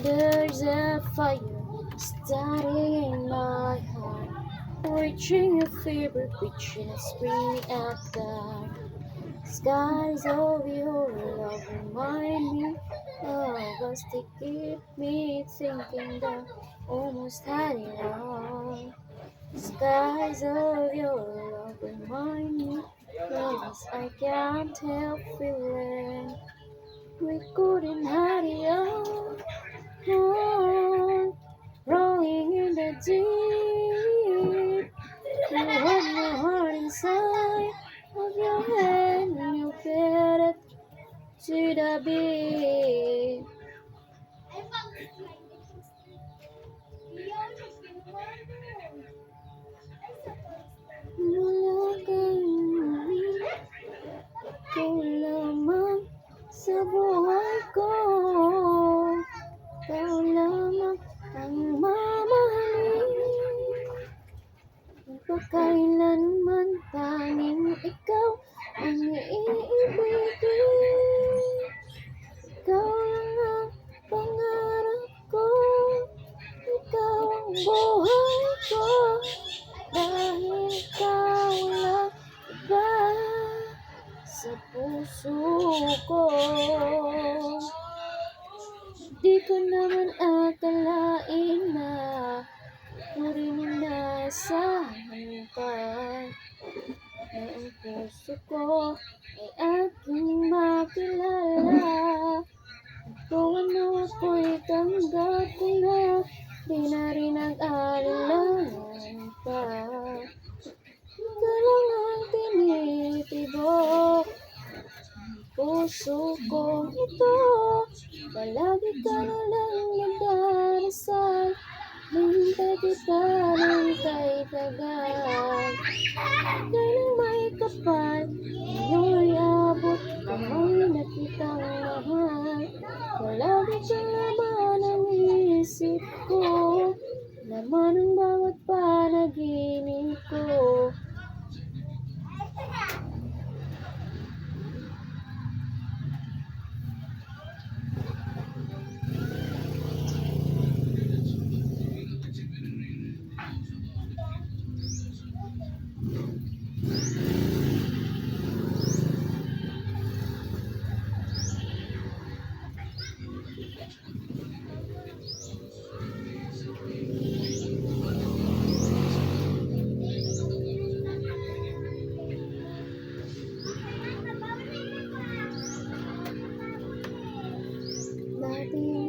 There's a fire starting in my heart, reaching a fever pitch and screaming at God. Skies of your love remind me of us to keep me thinking that almost had it all. Skies of your love remind me of us I can't help feeling. We couldn't hide it all. Oh, rolling in the deep. You hold my heart inside of your hand and you get it to the beat. Mula kang ikaw lamang sa buhay ko. Ikaw lamang ang mamahalin. Pagkailanman tanging ikaw ang iibigin. Ikaw lang ang pangarap ko. Ikaw ang buhay ko. Dahil ikaw lang iba sa puso ko. Di ko naman akalain na uri mo naasahan ka na ang puso ko ay aking makilala. Kung ano ako'y tanggap ko na, di na rin nag-aalilangan pa. Ikaw lang ang tinitibok puso ko ito. Palagi ka na lang nagdarasal, hintay kita ng kay tagal. Kailang may kapal, ngayon'y abot kamay na kitang mahal. Palagi ka laman ang isip ko, laman ang bawat panaginip ko. Dati